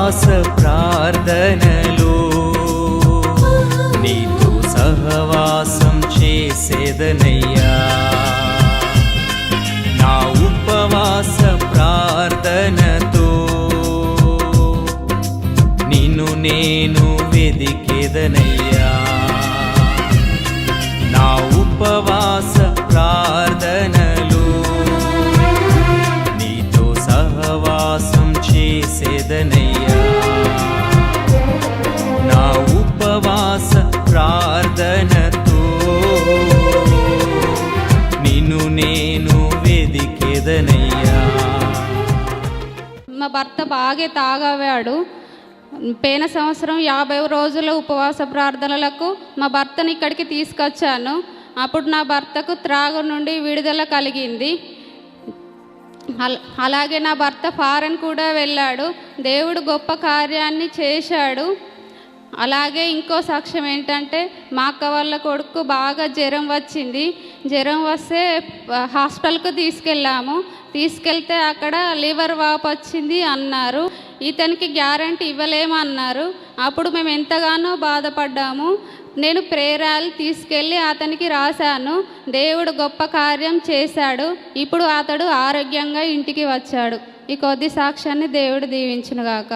ఉపవాస ప్రార్థనలో నీతో సహవాసం చేసేదనయ్యా. నా ఉపవాస ప్రార్థనతో నిన్ను నేను వెదికేదనయ్యా. నా ఉపవాస ప్రార్థనలో నీతో సహవాసం చేసేదనయ్యా. నా ఉపవాస ప్రార్థనతో నిన్ను నేను వెదికేదనయ్యా. మా భర్త బాగా తాగవాడు. పోయిన సంవత్సరం 50 రోజుల ఉపవాస ప్రార్థనలకు మా భర్తని ఇక్కడికి తీసుకొచ్చాను. అప్పుడు నా భర్తకు త్రాగు నుండి విడుదల కలిగింది. అలాగే నా భర్త ఫారెన్ కూడా వెళ్ళాడు. దేవుడు గొప్ప కార్యాన్ని చేశాడు. అలాగే ఇంకో సాక్ష్యం ఏంటంటే, మా అక్క వాళ్ళ కొడుకు బాగా జ్వరం వచ్చింది. జ్వరం వస్తే హాస్పిటల్కు తీసుకెళ్తే అక్కడ లివర్ వాపు వచ్చింది అన్నారు. ఇతనికి గ్యారంటీ ఇవ్వలేమన్నారు. అప్పుడు మేము ఎంతగానో బాధపడ్డాము. నేను ప్రేరాలు తీసుకెళ్ళి అతనికి రాశాను. దేవుడు గొప్ప కార్యం చేశాడు. ఇప్పుడు అతడు ఆరోగ్యంగా ఇంటికి వచ్చాడు. ఈ కొద్ది సాక్ష్యాన్ని దేవుడు దీవించునుగాక.